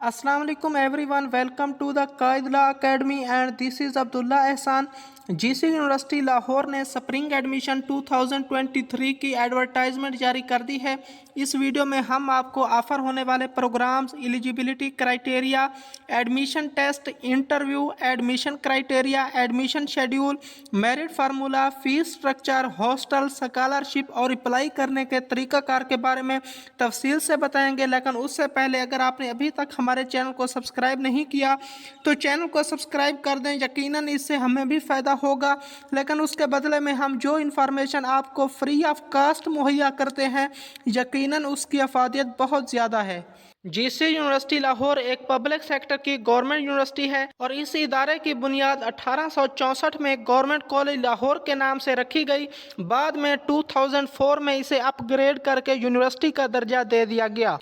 Assalamu alaikum everyone. Welcome to the Qaidullah Academy and this is Abdullah Ehsan. GC university Lahore ने spring admission 2023 की advertisement जारी कर दी है। इस वीडियो में हम आपको ऑफर होने वाले programmes, eligibility criteria, admission test, interview, admission criteria, admission schedule, merit formula, fees structure, hostel, scholarship और अप्लाई करने के तरीक़ाकार के बारे में तफसील से बताएंगे। लेकिन उससे पहले अगर आपने अभी तक हमारे चैनल को सब्सक्राइब नहीं किया तो चैनल को सब्सक्राइब कर दें। यकीनन इससे हमें भी फ़ायदा होगा, लेकिन उसके बदले में हम जो इन्फॉर्मेशन आपको फ्री ऑफ कास्ट मुहैया करते हैं यकीनन उसकी अफादियत बहुत ज़्यादा है। जीसी यूनिवर्सिटी लाहौर एक पब्लिक सेक्टर की गवर्नमेंट यूनिवर्सिटी है और इस इदारे की बुनियाद 1864 में गवर्नमेंट कॉलेज लाहौर के नाम से रखी गई। बाद में 2004 में इसे अपग्रेड करके यूनिवर्सिटी का दर्जा दे दिया गया।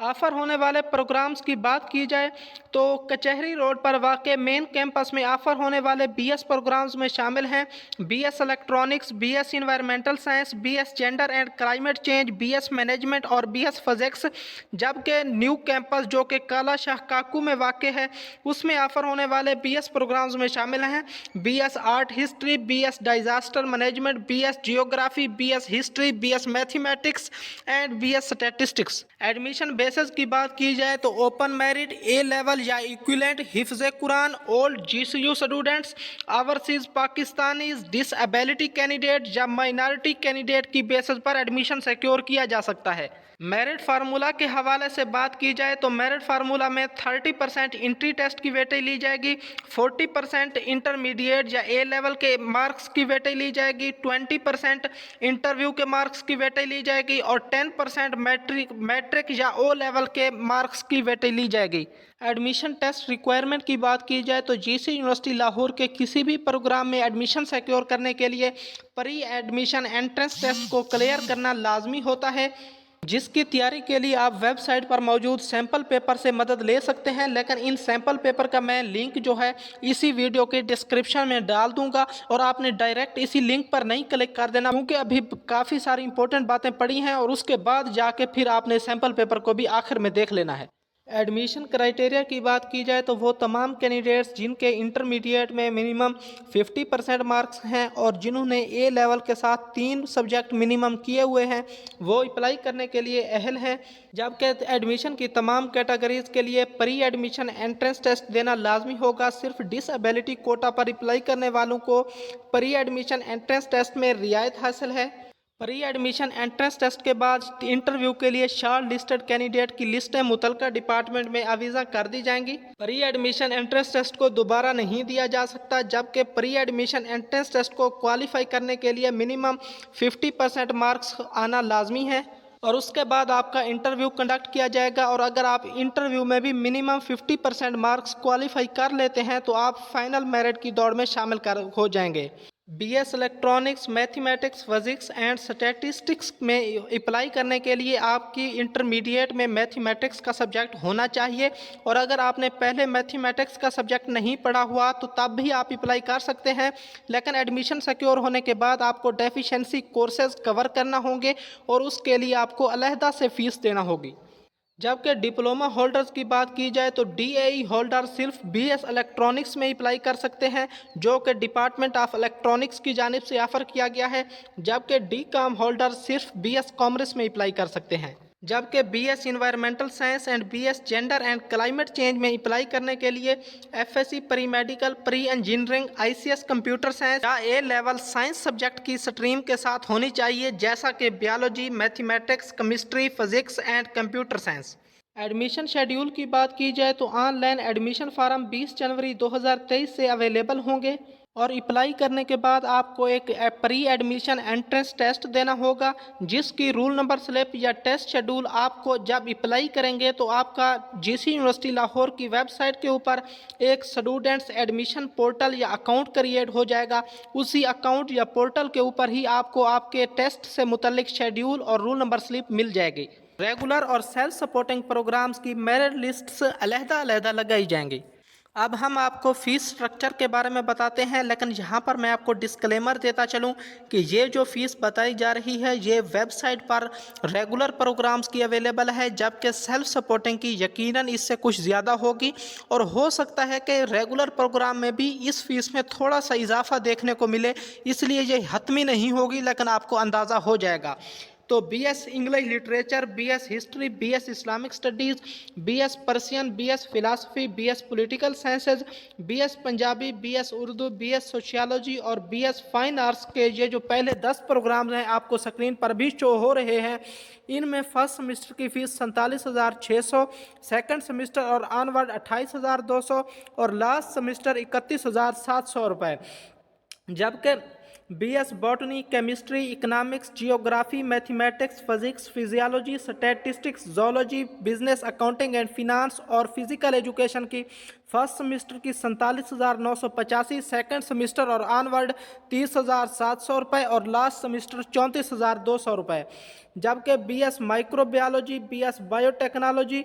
ऑफर होने वाले प्रोग्राम्स की बात की जाए तो कचहरी रोड पर वाक़ मेन कैंपस में ऑफर होने वाले बीएस प्रोग्राम्स में शामिल हैं BS electronics, BS environmental science, BS gender and climate change, BS management और बीएस फिजिक्स। जबकि न्यू कैंपस जो कि काला शाह काकू में वाक़ है उसमें ऑफर होने वाले बीएस प्रोग्राम्स में शामिल हैं BS art history, BS disaster management, BS geography, BS history, BS mathematics and BS statistics. Admission basis की बात की जाए तो ओपन मेरिट, ए लेवल या इक्विवेलेंट, हिफ्ज़ कुरान, old GCU students, overseas Pakistanis, disability candidate या माइनॉरिटी कैंडिडेट की बेसिस पर एडमिशन सिक्योर किया जा सकता है। मेरिट फार्मूला के हवाले से बात की जाए तो मेरिट फार्मूला में 30% इंट्री टेस्ट की वेटेज ली जाएगी, 40% इंटरमीडिएट या ए लेवल के मार्क्स की वेटेज ली जाएगी, 20% इंटरव्यू के मार्क्स की वेटेज ली जाएगी और 10% मैट्रिक या ओ लेवल के मार्क्स की वेटेज ली जाएगी। एडमिशन टेस्ट रिक्वायरमेंट की बात की जाए तो जीसी यूनिवर्सिटी लाहौर के किसी भी प्रोग्राम में एडमिशन सिक्योर करने के लिए प्री एडमिशन एंट्रेंस टेस्ट को क्लियर करना लाजमी होता है, जिसकी तैयारी के लिए आप वेबसाइट पर मौजूद सैम्पल पेपर से मदद ले सकते हैं। लेकिन इन सैम्पल पेपर का मैं लिंक जो है इसी वीडियो के डिस्क्रिप्शन में डाल दूंगा और आपने डायरेक्ट इसी लिंक पर नहीं क्लिक कर देना, क्योंकि अभी काफ़ी सारी इंपॉर्टेंट बातें पड़ी हैं और उसके बाद जाके फिर आपने सैम्पल पेपर को भी आखिर में देख लेना है। एडमिशन क्राइटेरिया की बात की जाए तो वो तमाम कैंडिडेट्स जिनके इंटरमीडिएट में मिनिमम 50% मार्क्स हैं और जिन्होंने ए लेवल के साथ 3 सब्जेक्ट मिनिमम किए हुए हैं वो अप्लाई करने के लिए अहल हैं। जबकि एडमिशन की तमाम कैटेगरीज के लिए प्री एडमिशन एंट्रेंस टेस्ट देना लाजमी होगा। सिर्फ डिसेबिलिटी कोटा पर अप्लाई करने वालों को प्री एडमिशन एंट्रेंस टेस्ट में रियायत हासिल है। प्री एडमिशन एंट्रेंस टेस्ट के बाद इंटरव्यू के लिए शॉर्ट लिस्टेड कैंडिडेट की लिस्टें मुतलका डिपार्टमेंट में आवीज़ा कर दी जाएंगी। प्री एडमिशन एंट्रेंस टेस्ट को दोबारा नहीं दिया जा सकता, जबकि प्री एडमिशन एंट्रेंस टेस्ट को क्वालिफाई करने के लिए मिनिमम 50% मार्क्स आना लाजमी है और उसके बाद आपका इंटरव्यू कंडक्ट किया जाएगा और अगर आप इंटरव्यू में भी मिनिमम 50% मार्क्स क्वालिफाई कर लेते हैं तो आप फाइनल मेरिट की दौड़ में शामिल हो जाएंगे। BS electronics, mathematics, physics and statistics में अप्लाई करने के लिए आपकी इंटरमीडिएट में मैथमेटिक्स का सब्जेक्ट होना चाहिए और अगर आपने पहले मैथमेटिक्स का सब्जेक्ट नहीं पढ़ा हुआ तो तब भी आप अप्लाई कर सकते हैं। लेकिन एडमिशन सिक्योर होने के बाद आपको डेफिशिएंसी कोर्सेज कवर करना होंगे और उसके लिए आपको अलहदा से फ़ीस देना होगी। जबकि डिप्लोमा होल्डर्स की बात की जाए तो डीएई होल्डर सिर्फ बीएस इलेक्ट्रॉनिक्स में अप्लाई कर सकते हैं जो कि डिपार्टमेंट ऑफ इलेक्ट्रॉनिक्स की जानिब से ऑफ़र किया गया है, जबकि डीकॉम होल्डर सिर्फ बीएस कॉमर्स में अप्लाई कर सकते हैं। जबकि BS environmental science and BS gender and climate change में अप्लाई करने के लिए FSc pre medical, pre engineering, ICS computer science या ए लेवल साइंस सब्जेक्ट की स्ट्रीम के साथ होनी चाहिए, जैसा कि biology, mathematics, chemistry, physics and computer science. Admission schedule की बात की जाए तो ऑनलाइन एडमिशन फार्म 20 जनवरी 2023 से अवेलेबल होंगे और अप्लाई करने के बाद आपको एक प्री एडमिशन एंट्रेंस टेस्ट देना होगा, जिसकी रूल नंबर स्लिप या टेस्ट शेड्यूल आपको जब अप्लाई करेंगे तो आपका जीसी यूनिवर्सिटी लाहौर की वेबसाइट के ऊपर एक स्टूडेंट्स एडमिशन पोर्टल या अकाउंट क्रिएट हो जाएगा। उसी अकाउंट या पोर्टल के ऊपर ही आपको आपके टेस्ट से मुतल्लिक शेड्यूल और रूल नंबर स्लिप मिल जाएगी। रेगुलर और सेल्फ सपोर्टिंग प्रोग्राम्स की मेरिट लिस्ट्स अलहदा अलहदा लगाई जाएंगी। अब हम आपको फ़ीस स्ट्रक्चर के बारे में बताते हैं, लेकिन यहाँ पर मैं आपको डिस्क्लेमर देता चलूँ कि ये जो फ़ीस बताई जा रही है ये वेबसाइट पर रेगुलर प्रोग्राम्स की अवेलेबल है, जबकि सेल्फ सपोर्टिंग की यकीनन इससे कुछ ज़्यादा होगी और हो सकता है कि रेगुलर प्रोग्राम में भी इस फीस में थोड़ा सा इजाफा देखने को मिले, इसलिए ये हतमी नहीं होगी, लेकिन आपको अंदाज़ा हो जाएगा। तो BS English literature, BS history, BS Islamic studies, BS Persian, BS philosophy, BS political sciences, BS Punjabi, BS Urdu, BS sociology और बीएस फाइन आर्ट्स के ये जो पहले 10 प्रोग्राम्स हैं आपको स्क्रीन पर भी शो हो रहे हैं। इनमें फर्स्ट सेमेस्टर की फ़ीस 47,600, सेकंड सेमेस्टर और ऑनवर्ड 28,200 और लास्ट सेमेस्टर 31,700 रुपये। जबकि BS botany, chemistry, economics, geography, mathematics, physics, physiology, statistics, zoology, business, accounting and finance और फिजिकल एजुकेशन की फर्स्ट सेमेस्टर की 47,985, सेकंड सेमेस्टर और ऑनवर्ड 30,700 रुपये और लास्ट सेमेस्टर 34,200 रुपये। जबकि बीएस माइक्रोबायोलॉजी, बीएस बायोटेक्नोलॉजी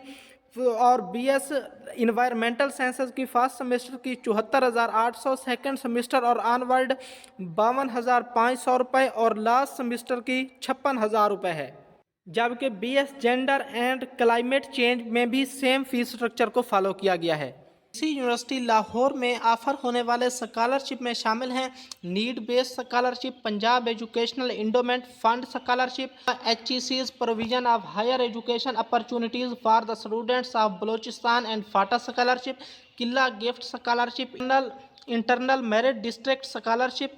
और बीएस इन्वायरमेंटल साइंसेज की फर्स्ट सेमेस्टर की 74,800, सेकंड सेमेस्टर और ऑनवर्ड 52,500 रुपये और लास्ट सेमेस्टर की 56,000 रुपये है। जबकि BS gender and climate change में भी सेम फीस स्ट्रक्चर को फॉलो किया गया है। इसी यूनिवर्सिटी लाहौर में ऑफर होने वाले स्कॉलरशिप में शामिल हैं need based scholarship, Punjab educational endowment fund scholarship, HEC's provision of higher education opportunities for the students of Balochistan and FATA scholarship, Qila gift scholarship, internal merit district scholarship,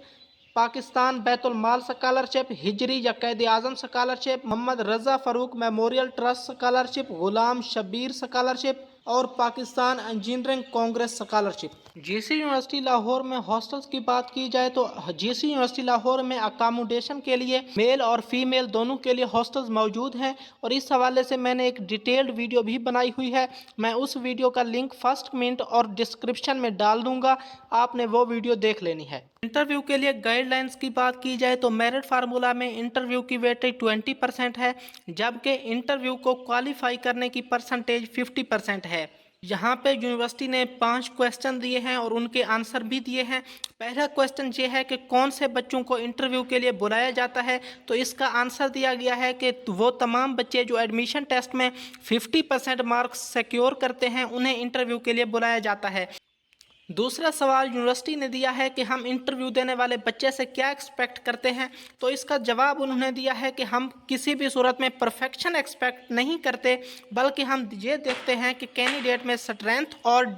Pakistan Baitul Maal scholarship, हिजरी या Quaid Azam scholarship, Mohammad Raza Farooq memorial trust scholarship, Ghulam Shabbir scholarship और Pakistan engineering congress scholarship. GC university Lahore में hostels की बात की जाए तो GC university Lahore में अकामोडेशन के लिए मेल और फीमेल दोनों के लिए हॉस्टल्स मौजूद हैं और इस हवाले से मैंने एक डिटेल्ड वीडियो भी बनाई हुई है। मैं उस वीडियो का लिंक फर्स्ट कमेंट और डिस्क्रिप्शन में डाल दूंगा, आपने वो वीडियो देख लेनी है। इंटरव्यू के लिए गाइडलाइंस की बात की जाए तो मेरिट फार्मूला में इंटरव्यू की वेटेज 20% है, जबकि इंटरव्यू को क्वालिफाई करने की परसेंटेज 50% है। यहाँ पे यूनिवर्सिटी ने 5 क्वेश्चन दिए हैं और उनके आंसर भी दिए हैं। पहला क्वेश्चन ये है कि कौन से बच्चों को इंटरव्यू के लिए बुलाया जाता है, तो इसका आंसर दिया गया है कि वो तमाम बच्चे जो एडमिशन टेस्ट में 50% मार्क्स सिक्योर करते हैं उन्हें इंटरव्यू के लिए बुलाया जाता है। दूसरा सवाल यूनिवर्सिटी ने दिया है कि हम इंटरव्यू देने वाले बच्चे से क्या एक्सपेक्ट करते हैं, तो इसका जवाब उन्होंने दिया है कि हम किसी भी सूरत में परफेक्शन एक्सपेक्ट नहीं करते, बल्कि हम ये देखते हैं कि कैंडिडेट में स्ट्रेंथ और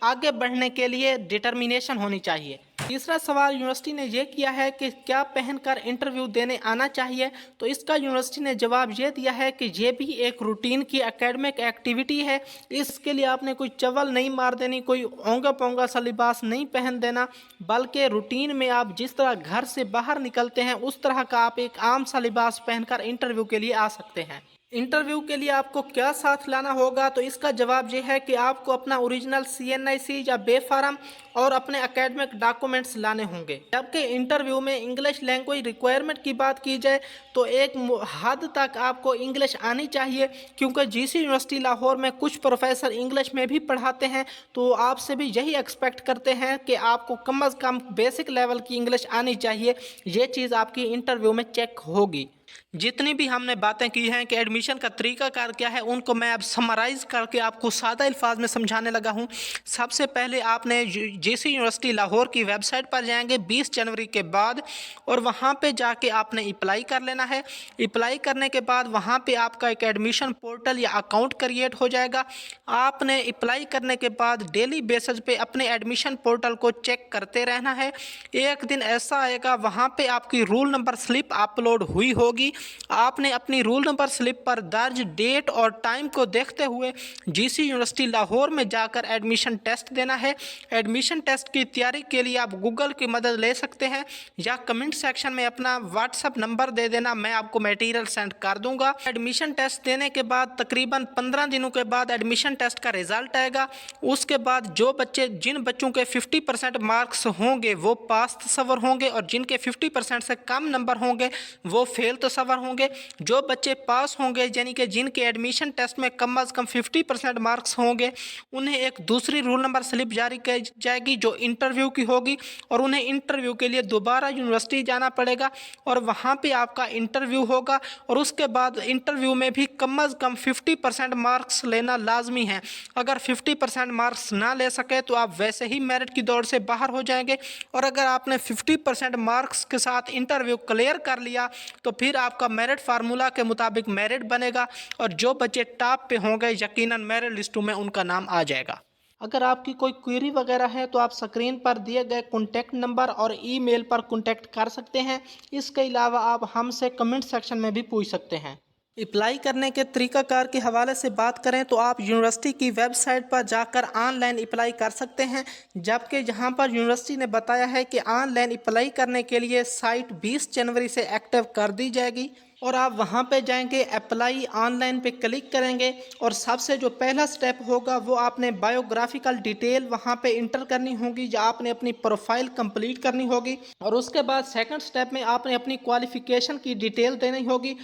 आगे बढ़ने के लिए डिटर्मिनेशन होनी चाहिए। तीसरा सवाल यूनिवर्सिटी ने यह किया है कि क्या पहनकर इंटरव्यू देने आना चाहिए, तो इसका यूनिवर्सिटी ने जवाब ये दिया है कि ये भी एक रूटीन की एकेडमिक एक्टिविटी है। इसके लिए आपने कोई चवल नहीं मार देनी, कोई ओंगा पोंगा सा लिबास नहीं पहन देना, बल्कि रूटीन में आप जिस तरह घर से बाहर निकलते हैं उस तरह का आप एक आम सा लिबास पहनकर इंटरव्यू के लिए आ सकते हैं। इंटरव्यू के लिए आपको क्या साथ लाना होगा, तो इसका जवाब यह है कि आपको अपना ओरिजिनल CNIC या बे फार्म और अपने एकेडमिक डॉक्यूमेंट्स लाने होंगे। जबकि इंटरव्यू में इंग्लिश लैंग्वेज रिक्वायरमेंट की बात की जाए तो एक हद तक आपको इंग्लिश आनी चाहिए, क्योंकि जीसी यूनिवर्सिटी लाहौर में कुछ प्रोफेसर इंग्लिश में भी पढ़ाते हैं, तो आपसे भी यही एक्सपेक्ट करते हैं कि आपको कम अज़ कम बेसिक लेवल की इंग्लिश आनी चाहिए। ये चीज़ आपकी इंटरव्यू में चेक होगी। जितनी भी हमने बातें की हैं कि एडमिशन का तरीक़ाकार क्या है, उनको मैं अब समराइज़ करके आपको सादा अल्फाज में समझाने लगा हूं। सबसे पहले आपने जीसी यूनिवर्सिटी लाहौर की वेबसाइट पर जाएंगे 20 जनवरी के बाद, और वहां पे जाके आपने अप्लाई कर लेना है। अप्लाई करने के बाद वहां पे आपका एक एडमिशन पोर्टल या अकाउंट क्रिएट हो जाएगा। आपने अप्लाई करने के बाद डेली बेसिस पे अपने एडमिशन पोर्टल को चेक करते रहना है। एक दिन ऐसा आएगा वहाँ पे आपकी रूल नंबर स्लिप अपलोड हुई होगी। आपने अपनी रूल नंबर स्लिप पर दर्ज डेट और टाइम को देखते हुए जीसी यूनिवर्सिटी लाहौर में जाकर एडमिशन टेस्ट देना है। एडमिशन टेस्ट की तैयारी के लिए आप गूगल की मदद ले सकते हैं या कमेंट सेक्शन में अपना व्हाट्सएप नंबर दे देना, मैं आपको मटेरियल सेंड कर दूंगा। एडमिशन टेस्ट देने के बाद तकरीबन 15 दिनों के बाद एडमिशन टेस्ट का रिजल्ट आएगा। उसके बाद जिन बच्चों के 50% मार्क्स होंगे वो पास तस्वर होंगे और जिनके 50% से कम नंबर होंगे वो फेल सवाल होंगे। जो बच्चे पास होंगे यानी कि जिनके एडमिशन टेस्ट में कम अज़ कम 50% मार्क्स होंगे, उन्हें एक दूसरी रोल नंबर स्लिप जारी की जाएगी जो इंटरव्यू की होगी, और उन्हें इंटरव्यू के लिए दोबारा यूनिवर्सिटी जाना पड़ेगा और वहाँ पे आपका इंटरव्यू होगा। और उसके बाद इंटरव्यू में भी कम अज़ कम 50% मार्क्स लेना लाजमी है। अगर 50% मार्क्स ना ले सके तो आप वैसे ही मेरिट की दौड़ से बाहर हो जाएंगे, और अगर आपने 50% मार्क्स के साथ इंटरव्यू क्लियर कर लिया तो फिर आपका मेरिट फार्मूला के मुताबिक मेरिट बनेगा, और जो बच्चे टॉप पे होंगे यकीनन मेरिट लिस्टों में उनका नाम आ जाएगा। अगर आपकी कोई क्वेरी वगैरह है तो आप स्क्रीन पर दिए गए कॉन्टैक्ट नंबर और ईमेल पर कॉन्टैक्ट कर सकते हैं। इसके अलावा आप हमसे कमेंट सेक्शन में भी पूछ सकते हैं। अप्लाई करने के तरीक़ाकार के हवाले से बात करें तो आप यूनिवर्सिटी की वेबसाइट पर जाकर ऑनलाइन अप्लाई कर सकते हैं, जबकि यहाँ पर यूनिवर्सिटी ने बताया है कि ऑनलाइन अप्लाई करने के लिए साइट 20 जनवरी से एक्टिव कर दी जाएगी, और आप वहाँ पे जाएंगे, अप्लाई ऑनलाइन पे क्लिक करेंगे, और सबसे जो पहला स्टेप होगा वो आपने बायोग्राफिकल डिटेल वहाँ पे इंटर करनी होगी, या आपने अपनी प्रोफाइल कंप्लीट करनी होगी, और उसके बाद सेकंड स्टेप में आपने अपनी क्वालिफ़िकेशन की डिटेल देनी होगी,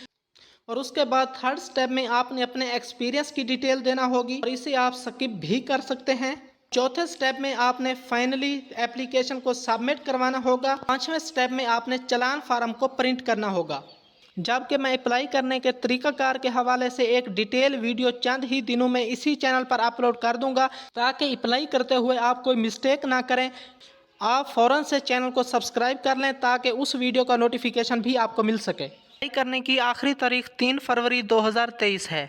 और उसके बाद थर्ड स्टेप में आपने अपने एक्सपीरियंस की डिटेल देना होगी, और इसे आप स्किप भी कर सकते हैं। चौथे स्टेप में आपने फाइनली एप्लीकेशन को सबमिट करवाना होगा। पांचवें स्टेप में आपने चालान फार्म को प्रिंट करना होगा। जबकि मैं अप्लाई करने के तरीक़ाकार के हवाले से एक डिटेल वीडियो चंद ही दिनों में इसी चैनल पर अपलोड कर दूंगा, ताकि अप्लाई करते हुए आप कोई मिस्टेक ना करें। आप फ़ौरन से चैनल को सब्सक्राइब कर लें ताकि उस वीडियो का नोटिफिकेशन भी आपको मिल सके। अप्लाई करने की आखिरी तारीख 3 फरवरी 2023 है।